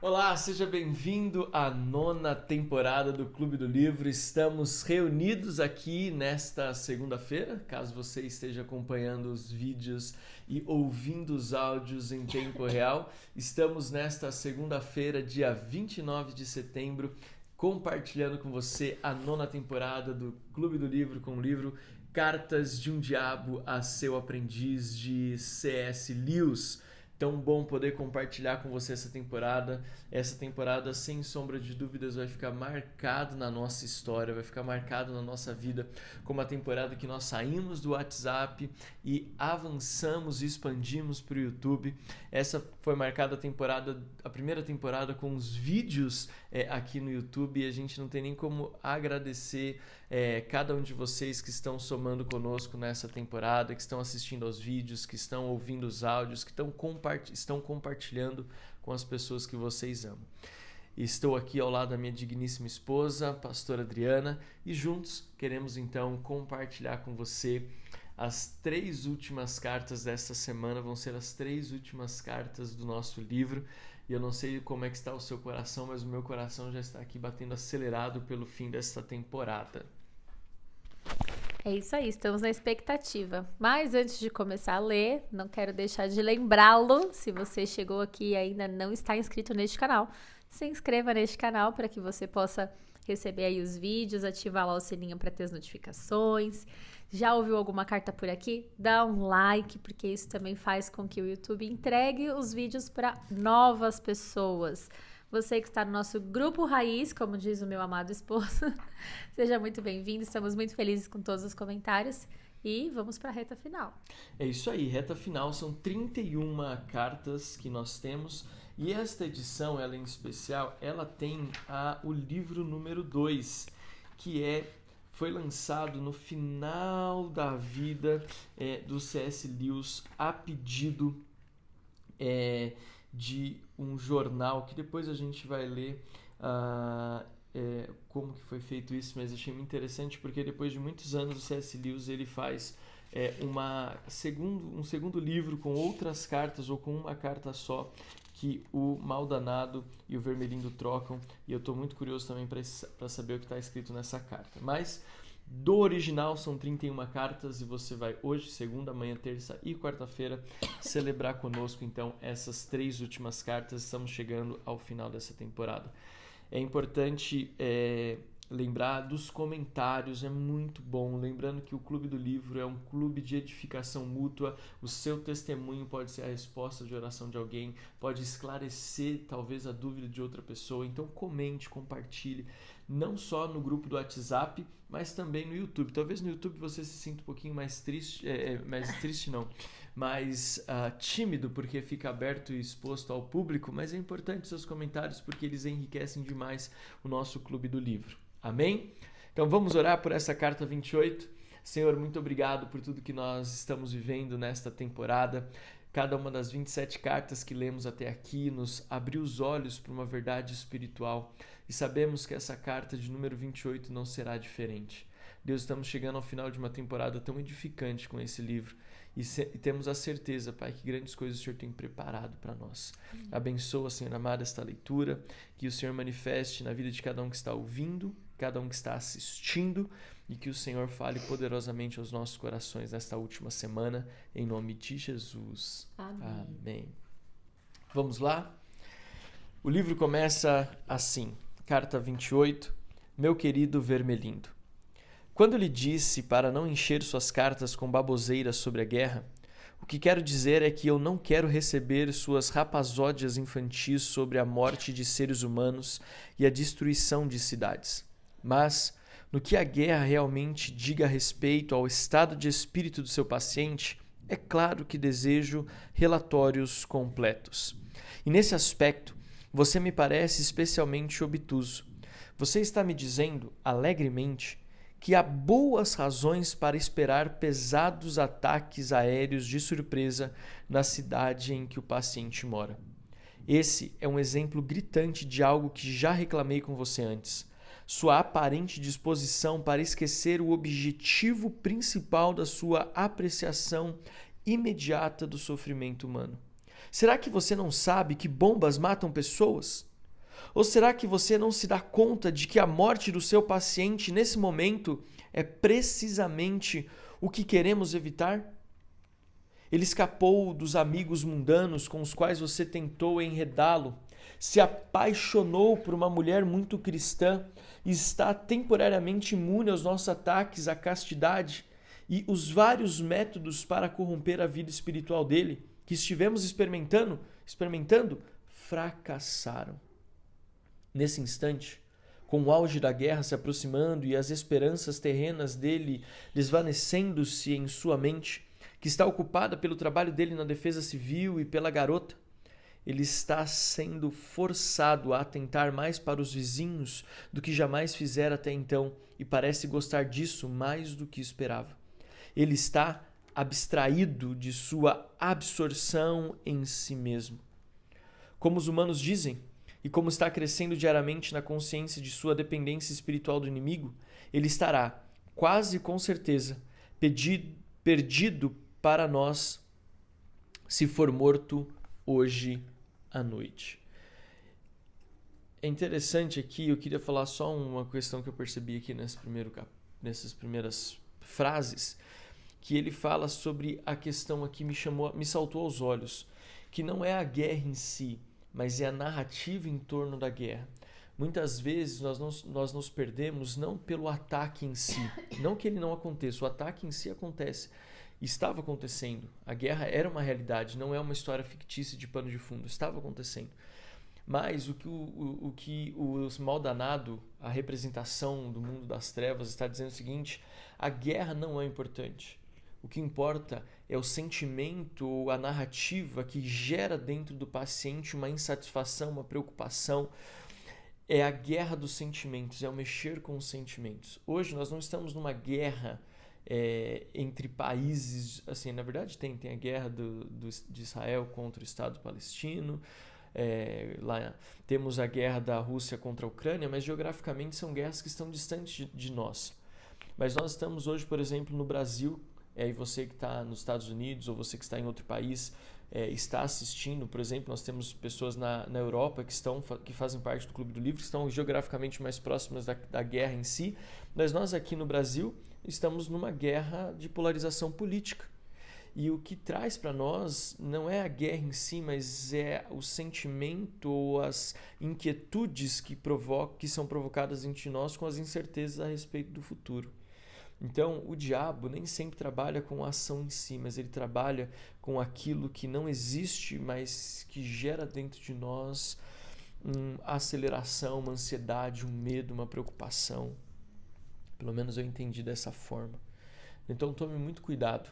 Olá, seja bem-vindo à nona temporada do Clube do Livro. Estamos reunidos aqui nesta segunda-feira, caso você esteja acompanhando os vídeos e ouvindo os áudios em tempo real. Estamos nesta segunda-feira, dia 29 de setembro, compartilhando com você a nona temporada do Clube do Livro com o livro Cartas de um Diabo a Seu Aprendiz, de C.S. Lewis. Tão bom poder compartilhar com você essa temporada. Essa temporada, sem sombra de dúvidas, vai ficar marcado na nossa história, vai ficar marcado na nossa vida como a temporada que nós saímos do WhatsApp e avançamos e expandimos para o YouTube. Essa foi marcada a primeira temporada com os vídeos aqui no YouTube, e a gente não tem nem como agradecer cada um de vocês que estão somando conosco nessa temporada, que estão assistindo aos vídeos, que estão ouvindo os áudios, que estão compartilhando com as pessoas que vocês amam. Estou aqui ao lado da minha digníssima esposa, pastora Adriana, e juntos queremos então compartilhar com você as 3 últimas cartas desta semana. Vão ser as 3 últimas cartas do nosso livro. E eu não sei como é que está o seu coração, mas o meu coração já está aqui batendo acelerado pelo fim desta temporada. É isso aí, estamos na expectativa. Mas antes de começar a ler, não quero deixar de lembrá-lo, se você chegou aqui e ainda não está inscrito neste canal, se inscreva neste canal para que você possa receber aí os vídeos, ativar lá o sininho para ter as notificações. Já ouviu alguma carta por aqui? Dá um like, porque isso também faz com que o YouTube entregue os vídeos para novas pessoas. Você que está no nosso grupo raiz, como diz o meu amado esposo, seja muito bem-vindo. Estamos muito felizes com todos os comentários e vamos para a reta final. É isso aí, reta final. São 31 cartas que nós temos, e esta edição, ela em especial, ela tem o livro número 2, que foi lançado no final da vida do C.S. Lewis a pedido de um jornal, que depois a gente vai ler como que foi feito isso, mas achei muito interessante porque depois de muitos anos o C.S. Lewis ele faz um segundo livro com outras cartas, ou com uma carta só, que o Maldanado e o Vermelindo trocam, e eu estou muito curioso também para saber o que está escrito nessa carta. Mas do original são 31 cartas, e você vai hoje, segunda, amanhã, terça e quarta-feira, celebrar conosco então essas 3 últimas cartas. Estamos chegando ao final dessa temporada. É importante lembrar dos comentários, é muito bom. Lembrando que o Clube do Livro é um clube de edificação mútua. O seu testemunho pode ser a resposta de oração de alguém, pode esclarecer talvez a dúvida de outra pessoa. Então comente, compartilhe, não só no grupo do WhatsApp, mas também no YouTube. Talvez no YouTube você se sinta um pouquinho mais triste, mais tímido, porque fica aberto e exposto ao público, mas é importante seus comentários, porque eles enriquecem demais o nosso Clube do Livro. Amém? Então vamos orar por essa carta 28. Senhor, muito obrigado por tudo que nós estamos vivendo nesta temporada. Cada uma das 27 cartas que lemos até aqui nos abriu os olhos para uma verdade espiritual, e sabemos que essa carta de número 28 não será diferente. Deus, estamos chegando ao final de uma temporada tão edificante com esse livro, e temos a certeza, Pai, que grandes coisas o Senhor tem preparado para nós. Abençoa, Senhor amado, esta leitura, que o Senhor manifeste na vida de cada um que está ouvindo, cada um que está assistindo, e que o Senhor fale poderosamente aos nossos corações nesta última semana, em nome de Jesus. Amém. Amém. Vamos lá? O livro começa assim, carta 28, meu querido Vermelindo. Quando lhe disse para não encher suas cartas com baboseiras sobre a guerra, o que quero dizer é que eu não quero receber suas rapazódias infantis sobre a morte de seres humanos e a destruição de cidades. Mas, no que a guerra realmente diga a respeito ao estado de espírito do seu paciente, é claro que desejo relatórios completos. E nesse aspecto, você me parece especialmente obtuso. Você está me dizendo, alegremente, que há boas razões para esperar pesados ataques aéreos de surpresa na cidade em que o paciente mora. Esse é um exemplo gritante de algo que já reclamei com você antes. Sua aparente disposição para esquecer o objetivo principal da sua apreciação imediata do sofrimento humano. Será que você não sabe que bombas matam pessoas? Ou será que você não se dá conta de que a morte do seu paciente nesse momento é precisamente o que queremos evitar? Ele escapou dos amigos mundanos com os quais você tentou enredá-lo, se apaixonou por uma mulher muito cristã e está temporariamente imune aos nossos ataques à castidade e os vários métodos para corromper a vida espiritual dele, que estivemos experimentando, fracassaram. Nesse instante, com o auge da guerra se aproximando e as esperanças terrenas dele desvanecendo-se em sua mente, que está ocupada pelo trabalho dele na defesa civil e pela garota, ele está sendo forçado a atentar mais para os vizinhos do que jamais fizera até então e parece gostar disso mais do que esperava. Ele está abstraído de sua absorção em si mesmo. Como os humanos dizem, e como está crescendo diariamente na consciência de sua dependência espiritual do inimigo, ele estará, quase com certeza, perdido para nós, se for morto hoje à noite. É interessante aqui, eu queria falar só uma questão que eu percebi aqui nessas primeiras frases, que ele fala sobre a questão aqui me saltou aos olhos, que não é a guerra em si, mas é a narrativa em torno da guerra. Muitas vezes nós nos perdemos não pelo ataque em si, não que ele não aconteça, o ataque em si acontece, estava acontecendo, a guerra era uma realidade, não é uma história fictícia de pano de fundo, estava acontecendo. Mas o que o mal danado, a representação do mundo das trevas, está dizendo é o seguinte: a guerra não é importante. O que importa é o sentimento, a narrativa que gera dentro do paciente uma insatisfação, uma preocupação. É a guerra dos sentimentos, é o mexer com os sentimentos. Hoje nós não estamos numa guerra entre países, assim, na verdade tem a guerra de Israel contra o Estado palestino, lá temos a guerra da Rússia contra a Ucrânia, mas geograficamente são guerras que estão distantes de nós. Mas nós estamos hoje, por exemplo, no Brasil, e você que está nos Estados Unidos ou você que está em outro país está assistindo, por exemplo, nós temos pessoas na Europa que fazem parte do Clube do Livro, que estão geograficamente mais próximas da guerra em si, mas nós aqui no Brasil estamos numa guerra de polarização política. E o que traz para nós não é a guerra em si, mas é o sentimento ou as inquietudes que são provocadas em nós com as incertezas a respeito do futuro. Então, o diabo nem sempre trabalha com a ação em si, mas ele trabalha com aquilo que não existe, mas que gera dentro de nós uma aceleração, uma ansiedade, um medo, uma preocupação. Pelo menos eu entendi dessa forma. Então, tome muito cuidado.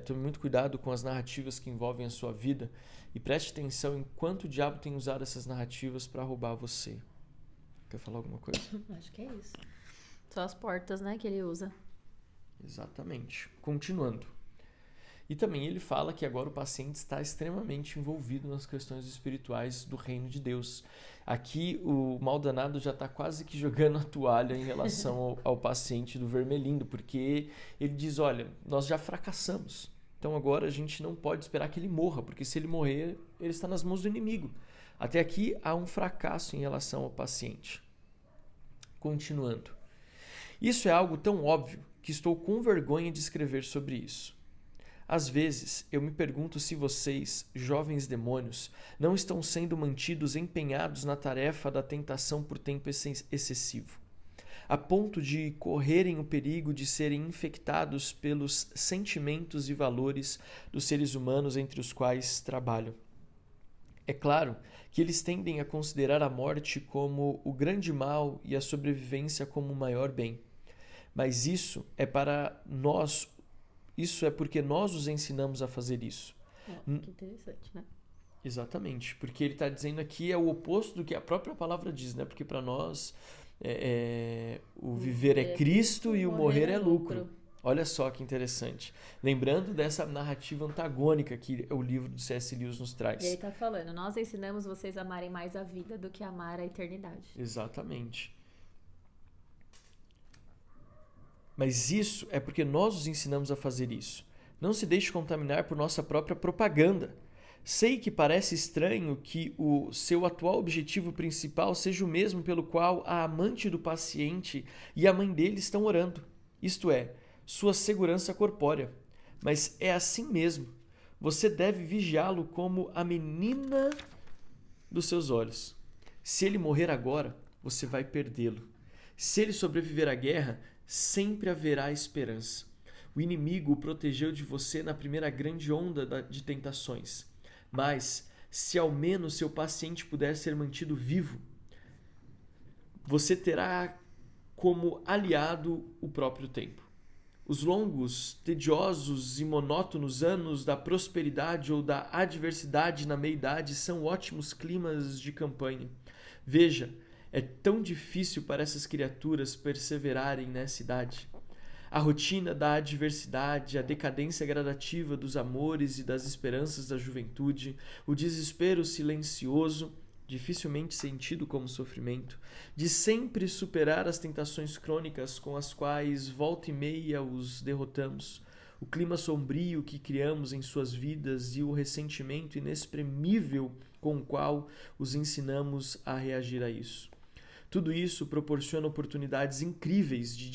Tome muito cuidado com as narrativas que envolvem a sua vida e preste atenção em quanto o diabo tem usado essas narrativas para roubar você. Quer falar alguma coisa? Acho que é isso. Só as portas, que ele usa. Exatamente. Continuando. E também ele fala que agora o paciente está extremamente envolvido nas questões espirituais do reino de Deus. Aqui o mal danado já está quase que jogando a toalha em relação ao paciente do Vermelindo, porque ele diz, olha, nós já fracassamos. Então agora a gente não pode esperar que ele morra, porque se ele morrer, ele está nas mãos do inimigo. Até aqui há um fracasso em relação ao paciente. Continuando. Isso é algo tão óbvio que estou com vergonha de escrever sobre isso. Às vezes, eu me pergunto se vocês, jovens demônios, não estão sendo mantidos empenhados na tarefa da tentação por tempo excessivo, a ponto de correrem o perigo de serem infectados pelos sentimentos e valores dos seres humanos entre os quais trabalham. É claro que eles tendem a considerar a morte como o grande mal e a sobrevivência como o maior bem. Mas isso é porque nós os ensinamos a fazer isso. Que interessante, né? Exatamente, porque ele está dizendo aqui é o oposto do que a própria palavra diz, né? Porque para nós o viver é Cristo e o morrer é lucro. Olha só que interessante. Lembrando dessa narrativa antagônica que o livro do C.S. Lewis nos traz. E ele está falando, nós ensinamos vocês a amarem mais a vida do que amar a eternidade. Exatamente. Mas isso é porque nós os ensinamos a fazer isso. Não se deixe contaminar por nossa própria propaganda. Sei que parece estranho que o seu atual objetivo principal seja o mesmo pelo qual a amante do paciente e a mãe dele estão orando, isto é, sua segurança corpórea. Mas é assim mesmo. Você deve vigiá-lo como a menina dos seus olhos. Se ele morrer agora, você vai perdê-lo. Se ele sobreviver à guerra, sempre haverá esperança. O inimigo o protegeu de você na primeira grande onda de tentações. Mas, se ao menos seu paciente puder ser mantido vivo, você terá como aliado o próprio tempo. Os longos, tediosos e monótonos anos da prosperidade ou da adversidade na meia-idade são ótimos climas de campanha. Veja, é tão difícil para essas criaturas perseverarem nessa idade. A rotina da adversidade, a decadência gradativa dos amores e das esperanças da juventude, o desespero silencioso, dificilmente sentido como sofrimento, de sempre superar as tentações crônicas com as quais volta e meia os derrotamos, o clima sombrio que criamos em suas vidas e o ressentimento inexprimível com o qual os ensinamos a reagir a isso. Tudo isso proporciona oportunidades incríveis de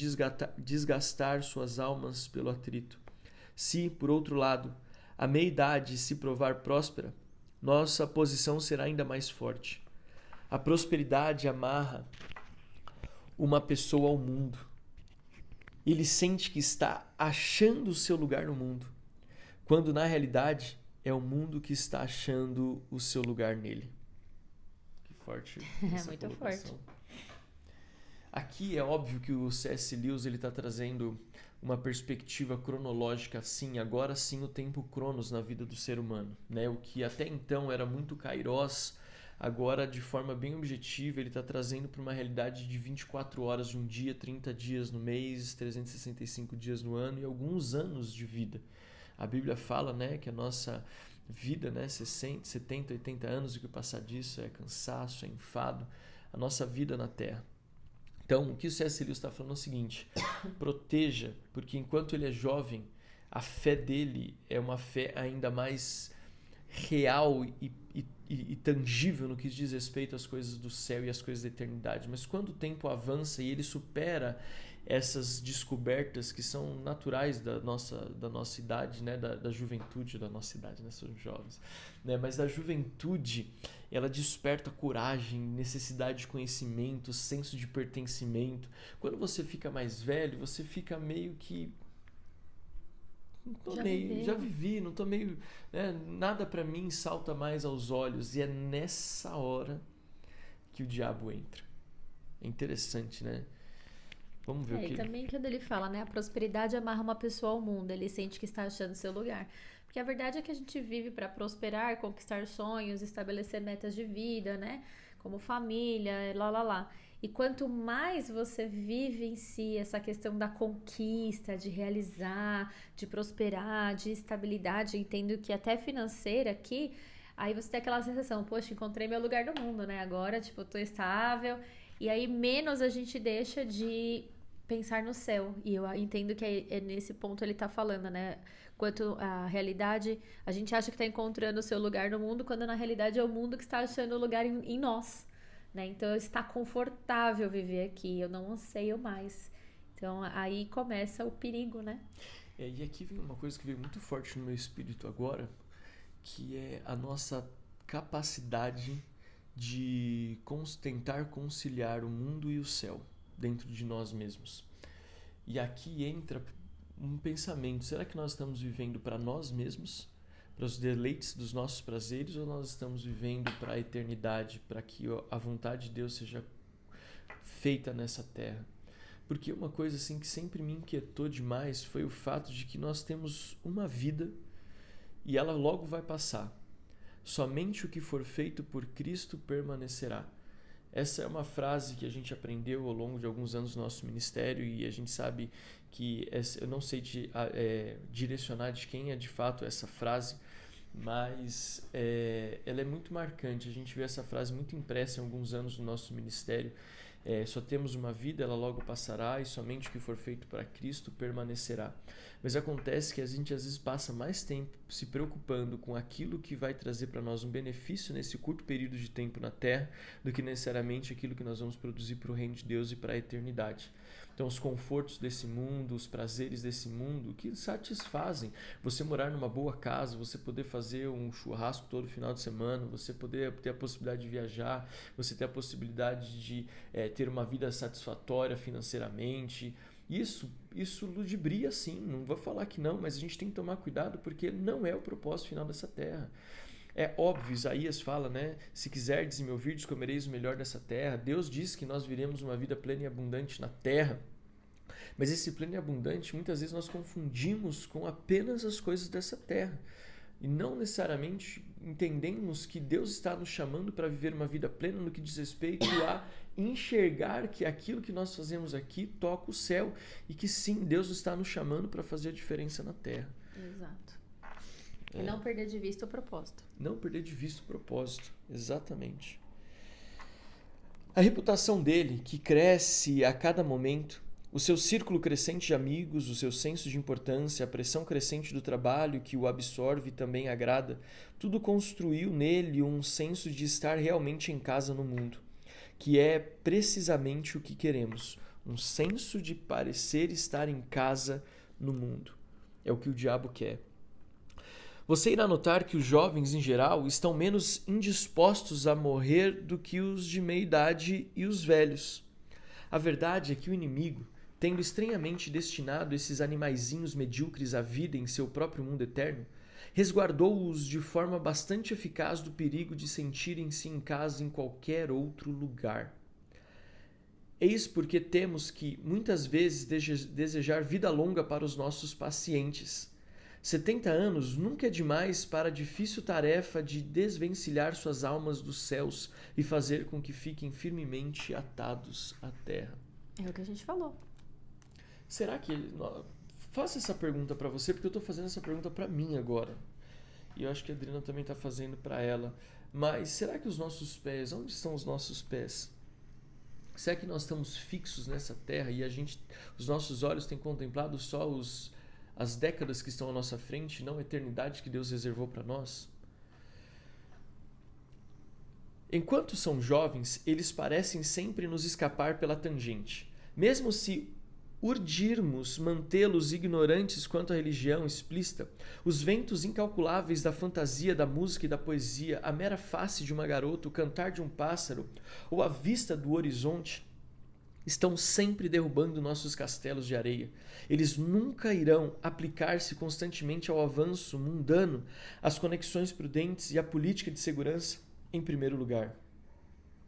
desgastar suas almas pelo atrito. Se, por outro lado, a meia-idade se provar próspera, nossa posição será ainda mais forte. A prosperidade amarra uma pessoa ao mundo. Ele sente que está achando o seu lugar no mundo, quando na realidade é o mundo que está achando o seu lugar nele. Que forte essa muito colocação. forte. Aqui é óbvio que o C.S. Lewis está trazendo uma perspectiva cronológica, sim, agora sim o tempo cronos na vida do ser humano, né? O que até então era muito kairós, agora de forma bem objetiva ele está trazendo para uma realidade de 24 horas de um dia, 30 dias no mês, 365 dias no ano e alguns anos de vida. A Bíblia fala, né, que a nossa vida, né, 60, 70, 80 anos, o que passar disso é cansaço, é enfado, a nossa vida na Terra. Então, o que o C.S. Lewis está falando é o seguinte: proteja, porque enquanto ele é jovem, a fé dele é uma fé ainda mais real e tangível no que diz respeito às coisas do céu e às coisas da eternidade. Mas quando o tempo avança e ele supera essas descobertas que são naturais da nossa idade, né, da juventude, da nossa idade, né, somos jovens, né, mas da juventude, ela desperta coragem, necessidade de conhecimento, senso de pertencimento. Quando você fica mais velho, você fica meio que já vivi, não tô meio, né, nada para mim salta mais aos olhos, e é nessa hora que o diabo entra. É interessante, né? Vamos ver o que... E também quando ele fala, né? A prosperidade amarra uma pessoa ao mundo. Ele sente que está achando seu lugar. Porque a verdade é que a gente vive para prosperar, conquistar sonhos, estabelecer metas de vida, né? Como família, lá. E quanto mais você vive em si essa questão da conquista, de realizar, de prosperar, de estabilidade, entendo que até financeira aqui, aí você tem aquela sensação, poxa, encontrei meu lugar no mundo, né? Agora, tipo, eu tô estável. E aí menos a gente deixa de pensar no céu. E eu entendo que é nesse ponto ele tá falando, né? Quanto a realidade, a gente acha que tá encontrando o seu lugar no mundo, quando na realidade é o mundo que está achando o lugar em nós, né? Então está confortável viver aqui, eu não anseio mais. Então aí começa o perigo, né? E aqui vem uma coisa que veio muito forte no meu espírito agora, que é a nossa capacidade de tentar conciliar o mundo e o céu dentro de nós mesmos. E aqui entra um pensamento: será que nós estamos vivendo para nós mesmos, para os deleites dos nossos prazeres, ou nós estamos vivendo para a eternidade, para que a vontade de Deus seja feita nessa terra? Porque uma coisa assim que sempre me inquietou demais foi o fato de que nós temos uma vida e ela logo vai passar. Somente o que for feito por Cristo permanecerá. Essa é uma frase que a gente aprendeu ao longo de alguns anos no nosso ministério, e a gente sabe que, eu não sei direcionar de quem é de fato essa frase, mas ela é muito marcante. A gente vê essa frase muito impressa em alguns anos no nosso ministério. Só temos uma vida, ela logo passará, e somente o que for feito para Cristo permanecerá. Mas acontece que a gente às vezes passa mais tempo se preocupando com aquilo que vai trazer para nós um benefício nesse curto período de tempo na Terra, do que necessariamente aquilo que nós vamos produzir para o reino de Deus e para a eternidade. Então, os confortos desse mundo, os prazeres desse mundo, que satisfazem. Você morar numa boa casa, você poder fazer um churrasco todo final de semana, você poder ter a possibilidade de viajar, você ter a possibilidade de ter uma vida satisfatória financeiramente. Isso ludibria, sim, não vou falar que não, mas a gente tem que tomar cuidado porque não é o propósito final dessa terra. É óbvio, Isaías fala, né? Se quiserdes me ouvirdes, comereis o melhor dessa terra. Deus diz que nós viremos uma vida plena e abundante na terra. Mas esse pleno e abundante, muitas vezes nós confundimos com apenas as coisas dessa terra. E não necessariamente entendemos que Deus está nos chamando para viver uma vida plena no que diz respeito a enxergar que aquilo que nós fazemos aqui toca o céu. E que sim, Deus está nos chamando para fazer a diferença na terra. Exato. E não perder de vista o propósito. Não perder de vista o propósito, exatamente. A reputação dele, que cresce a cada momento, o seu círculo crescente de amigos, o seu senso de importância, a pressão crescente do trabalho que o absorve e também agrada, tudo construiu nele um senso de estar realmente em casa no mundo, que é precisamente o que queremos, um senso de parecer estar em casa no mundo. É o que o diabo quer. Você irá notar que os jovens, em geral, estão menos indispostos a morrer do que os de meia idade e os velhos. A verdade é que o inimigo, tendo estranhamente destinado esses animaizinhos medíocres à vida em seu próprio mundo eterno, resguardou-os de forma bastante eficaz do perigo de sentirem-se em casa em qualquer outro lugar. Eis porque temos que, muitas vezes, desejar vida longa para os nossos pacientes. 70 anos nunca é demais para a difícil tarefa de desvencilhar suas almas dos céus e fazer com que fiquem firmemente atados à terra. É o que a gente falou. Será que... Faça essa pergunta para você, porque eu estou fazendo essa pergunta para mim agora. E eu acho que a Adriana também está fazendo para ela. Mas será que os nossos pés... Onde estão os nossos pés? Será que nós estamos fixos nessa terra e os nossos olhos têm contemplado só as décadas que estão à nossa frente, não a eternidade que Deus reservou para nós? Enquanto são jovens, eles parecem sempre nos escapar pela tangente. Mesmo se urdirmos mantê-los ignorantes quanto à religião explícita, os ventos incalculáveis da fantasia, da música e da poesia, a mera face de uma garota, o cantar de um pássaro ou a vista do horizonte estão sempre derrubando nossos castelos de areia. Eles nunca irão aplicar-se constantemente ao avanço mundano, às conexões prudentes e à política de segurança em primeiro lugar.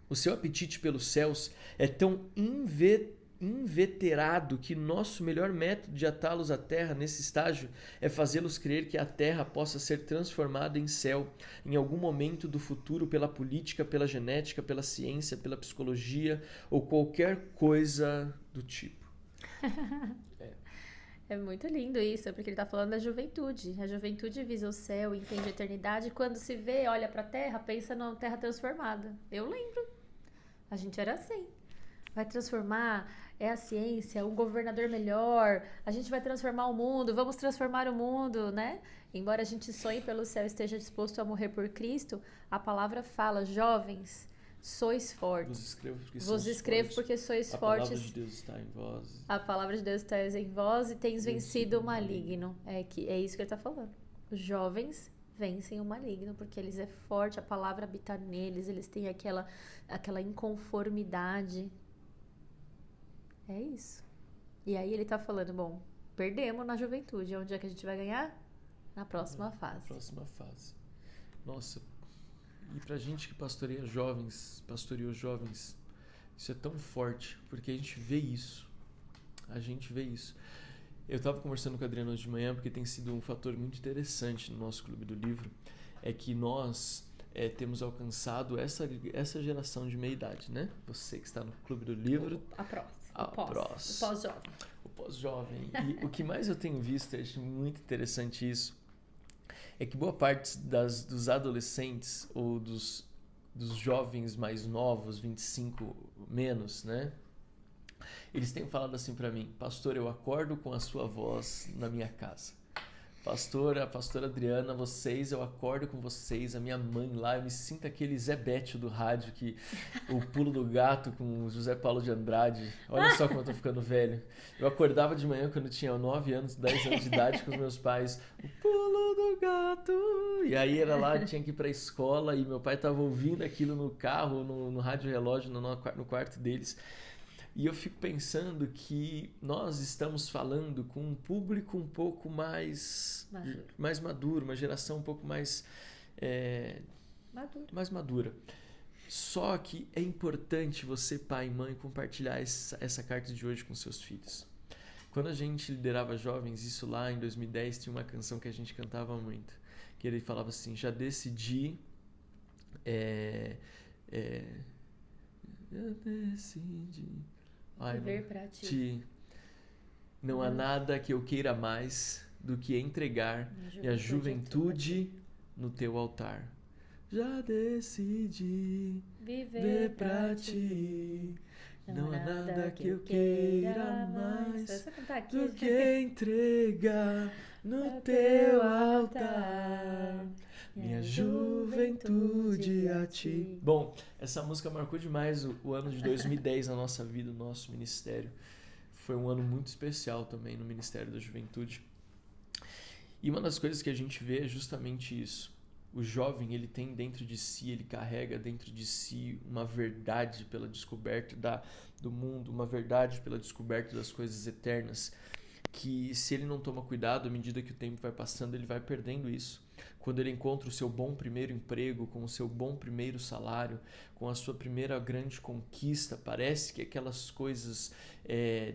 O seu apetite pelos céus é tão inveterado que nosso melhor método de atá-los à terra nesse estágio é fazê-los crer que a terra possa ser transformada em céu em algum momento do futuro pela política, pela genética, pela ciência, pela psicologia ou qualquer coisa do tipo. É muito lindo isso, porque ele está falando da juventude. A juventude visa o céu, entende a eternidade. Quando se vê, olha para a terra, pensa numa terra transformada. Eu lembro. A gente era assim. Vai transformar, é a ciência, um governador melhor, a gente vai transformar o mundo, vamos transformar o mundo, né? Embora a gente sonhe pelo céu e esteja disposto a morrer por Cristo, a palavra fala, jovens, sois fortes. Vos escrevo porque sois fortes. A palavra de Deus está em vós. A palavra de Deus está em vós e tens vencido o maligno. É isso que ele está falando. Os jovens vencem o maligno, porque eles é forte, a palavra habita neles, eles têm aquela inconformidade. É isso. E aí ele tá falando, bom, perdemos na juventude. Onde é que a gente vai ganhar? Na próxima fase. Na próxima fase. Nossa, e pra gente que pastoreou jovens, isso é tão forte, porque a gente vê isso. Eu tava conversando com a Adriana hoje de manhã, porque tem sido um fator muito interessante no nosso Clube do Livro, é que nós temos alcançado essa geração de meia idade, né? Você que está no Clube do Livro. O pós-jovem. O pós-jovem. E o que mais eu tenho visto, eu acho muito interessante isso, é que boa parte dos adolescentes ou dos dos jovens mais novos, 25 menos, né? Eles têm falado assim para mim: pastor, eu acordo com a sua voz na minha casa. A pastora Adriana, eu acordo com vocês, a minha mãe lá, eu me sinto aquele Zé Bétio do rádio, o pulo do gato com o José Paulo de Andrade. Olha só como eu tô ficando velho. Eu acordava de manhã quando eu tinha 9 anos, 10 anos de idade com os meus pais. O pulo do gato. E aí era lá, tinha que ir pra escola e meu pai tava ouvindo aquilo no carro, no rádio relógio, no quarto deles. E eu fico pensando que nós estamos falando com um público um pouco mais maduro, uma geração um pouco mais madura. Só que é importante você, pai e mãe, compartilhar essa carta de hoje com seus filhos. Quando a gente liderava jovens, isso lá em 2010, tinha uma canção que a gente cantava muito, que ele falava assim: já decidi... eu decidi... viver pra ti. Não há nada que eu queira mais do que entregar minha juventude no teu altar. Já decidi viver pra ti. Não há nada que eu queira mais do que entregar no teu altar minha juventude a ti. Bom, essa música marcou demais o ano de 2010 na nossa vida, no nosso ministério. Foi um ano muito especial também no Ministério da Juventude. E uma das coisas que a gente vê é justamente isso. O jovem, ele tem dentro de si, ele carrega dentro de si uma verdade pela descoberta do mundo, uma verdade pela descoberta das coisas eternas, que se ele não toma cuidado, à medida que o tempo vai passando, ele vai perdendo isso. Quando ele encontra o seu bom primeiro emprego, com o seu bom primeiro salário, com a sua primeira grande conquista, parece que aquelas coisas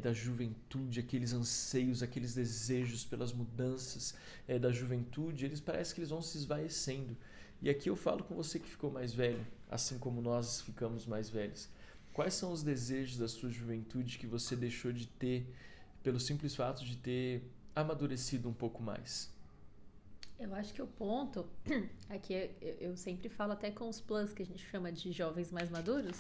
da juventude, aqueles anseios, aqueles desejos pelas mudanças da juventude, parece que eles vão se esvaecendo. E aqui eu falo com você que ficou mais velho, assim como nós ficamos mais velhos. Quais são os desejos da sua juventude que você deixou de ter pelo simples fato de ter amadurecido um pouco mais? Eu acho que o ponto é que eu sempre falo até com os plus, que a gente chama de jovens mais maduros,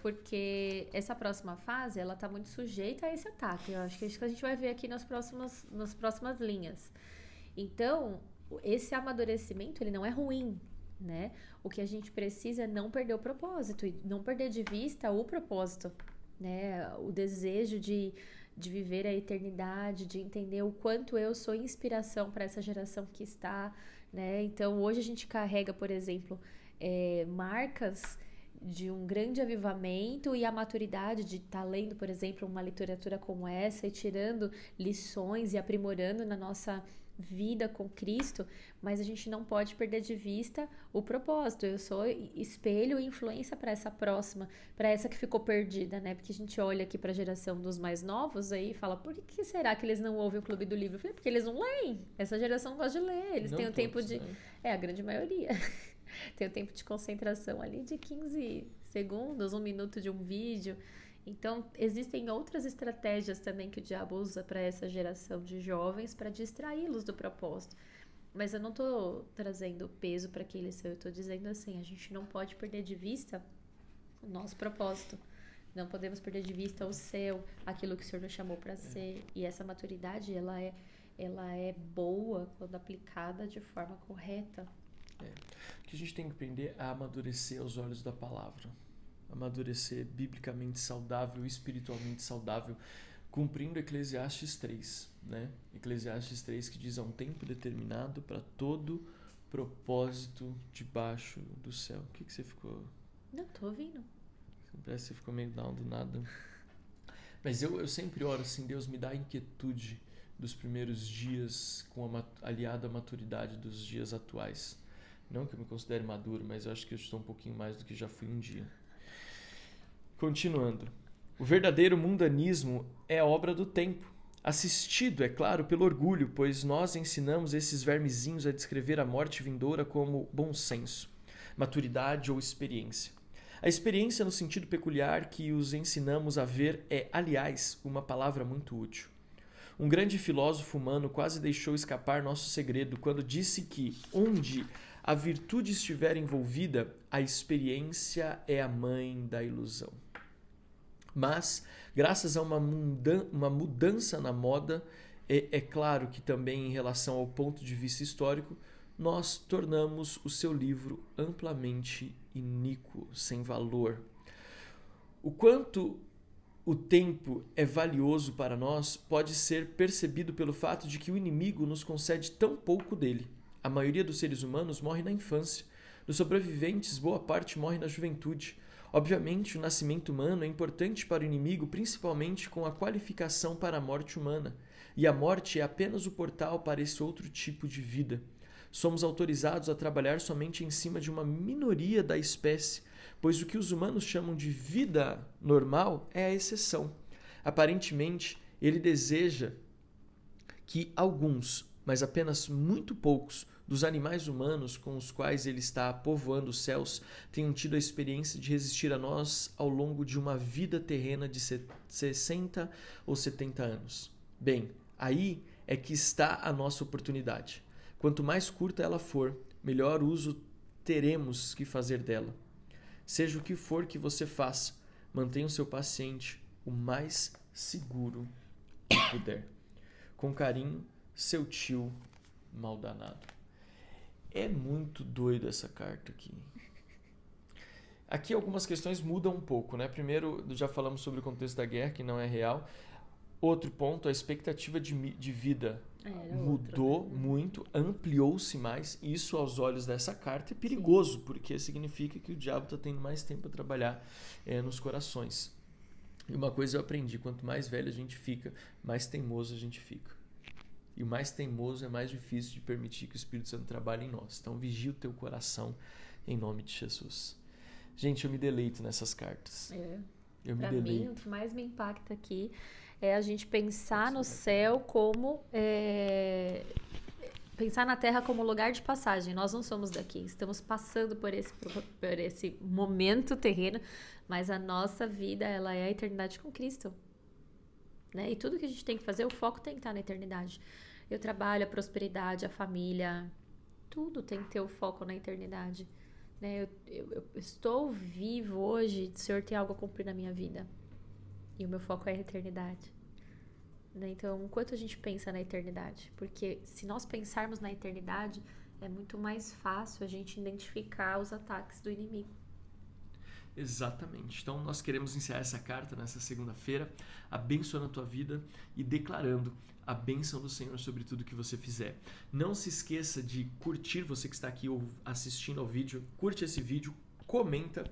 porque essa próxima fase, ela tá muito sujeita a esse ataque. Eu acho que é isso que a gente vai ver aqui nas próximas linhas. Então, esse amadurecimento, ele não é ruim, né? O que a gente precisa é não perder o propósito, e não perder de vista o propósito, né? O desejo de viver a eternidade, de entender o quanto eu sou inspiração para essa geração que está, né? Então, hoje a gente carrega, por exemplo, marcas de um grande avivamento e a maturidade de estar lendo, por exemplo, uma literatura como essa e tirando lições e aprimorando na nossa vida com Cristo, mas a gente não pode perder de vista o propósito. Eu sou espelho e influência para essa próxima, para essa que ficou perdida, né? Porque a gente olha aqui para a geração dos mais novos aí e fala: por que será que eles não ouvem o Clube do Livro? Eu falei: porque eles não leem. Essa geração gosta de ler. Eles têm o tempo de... né? A grande maioria. Tem o tempo de concentração ali de 15 segundos, 1 minuto de um vídeo. Então, existem outras estratégias também que o diabo usa para essa geração de jovens para distraí-los do propósito. Mas eu não estou trazendo peso para que eles são. Eu estou dizendo assim: a gente não pode perder de vista o nosso propósito. Não podemos perder de vista o seu, aquilo que o Senhor nos chamou para ser. E essa maturidade, ela é boa quando aplicada de forma correta. O que a gente tem que aprender é a amadurecer aos olhos da palavra. Amadurecer biblicamente saudável, espiritualmente saudável, cumprindo Eclesiastes 3, né? Eclesiastes 3 que diz: há um tempo determinado para todo propósito debaixo do céu. O que você ficou? Não, tô ouvindo. Parece que você ficou meio down do nada. Mas eu sempre oro assim: Deus, me dá a inquietude dos primeiros dias aliado à maturidade dos dias atuais. Não que eu me considere maduro, mas eu acho que eu estou um pouquinho mais do que já fui um dia. Continuando. O verdadeiro mundanismo é obra do tempo, assistido, é claro, pelo orgulho, pois nós ensinamos esses vermezinhos a descrever a morte vindoura como bom senso, maturidade ou experiência. A experiência, no sentido peculiar que os ensinamos a ver, é, aliás, uma palavra muito útil. Um grande filósofo humano quase deixou escapar nosso segredo quando disse que onde a virtude estiver envolvida, a experiência é a mãe da ilusão. Mas, graças a uma mudança na moda, é claro que também em relação ao ponto de vista histórico, nós tornamos o seu livro amplamente iníquo, sem valor. O quanto o tempo é valioso para nós pode ser percebido pelo fato de que o inimigo nos concede tão pouco dele. A maioria dos seres humanos morre na infância. Dos sobreviventes, boa parte morre na juventude. Obviamente, o nascimento humano é importante para o inimigo, principalmente com a qualificação para a morte humana. E a morte é apenas o portal para esse outro tipo de vida. Somos autorizados a trabalhar somente em cima de uma minoria da espécie, pois o que os humanos chamam de vida normal é a exceção. Aparentemente, ele deseja que alguns, mas apenas muito poucos, dos animais humanos com os quais ele está povoando os céus tenham tido a experiência de resistir a nós ao longo de uma vida terrena de 60 ou 70 anos. Bem, aí é que está a nossa oportunidade. Quanto mais curta ela for, melhor uso teremos que fazer dela. Seja o que for que você faça, mantenha o seu paciente o mais seguro que puder. Com carinho, seu tio Maldanado. É muito doido essa carta aqui. Aqui algumas questões mudam um pouco, né? Primeiro, já falamos sobre o contexto da guerra, que não é real. Outro ponto, a expectativa de vida mudou muito, ampliou-se mais. Isso, aos olhos dessa carta, é perigoso, porque significa que o diabo está tendo mais tempo a trabalhar nos corações. E uma coisa eu aprendi, quanto mais velho a gente fica, mais teimoso a gente fica. E o mais teimoso é mais difícil de permitir que o Espírito Santo trabalhe em nós. Então, vigia o teu coração em nome de Jesus. Gente, eu me deleito nessas cartas. Para mim, o que mais me impacta aqui é a gente pensar no céu como... pensar na terra como lugar de passagem. Nós não somos daqui. Estamos passando por esse momento terreno, mas a nossa vida, ela é a eternidade com Cristo. Né? E tudo que a gente tem que fazer, o foco tem que estar na eternidade. Eu trabalho, a prosperidade, a família, tudo tem que ter o foco na eternidade. Né? Eu estou vivo hoje, o Senhor tem algo a cumprir na minha vida. E o meu foco é a eternidade. Né? Então, o quanto a gente pensa na eternidade? Porque se nós pensarmos na eternidade, é muito mais fácil a gente identificar os ataques do inimigo. Exatamente. Então, nós queremos encerrar essa carta nessa segunda-feira, abençoando a tua vida e declarando a bênção do Senhor sobre tudo que você fizer. Não se esqueça de curtir, você que está aqui assistindo ao vídeo, curte esse vídeo, comenta,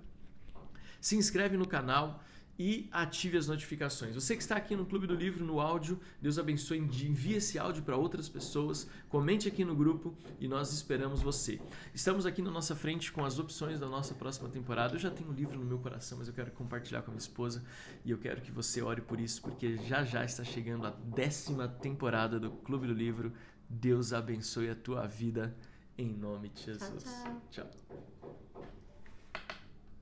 se inscreve no canal e ative as notificações. Você que está aqui no Clube do Livro, no áudio, Deus abençoe, envie esse áudio para outras pessoas, comente aqui no grupo e nós esperamos você. Estamos aqui na nossa frente com as opções da nossa próxima temporada. Eu já tenho um livro no meu coração, mas eu quero compartilhar com a minha esposa e eu quero que você ore por isso, porque já está chegando a 10ª temporada do Clube do Livro. Deus abençoe a tua vida em nome de Jesus. Tchau, tchau. Tchau.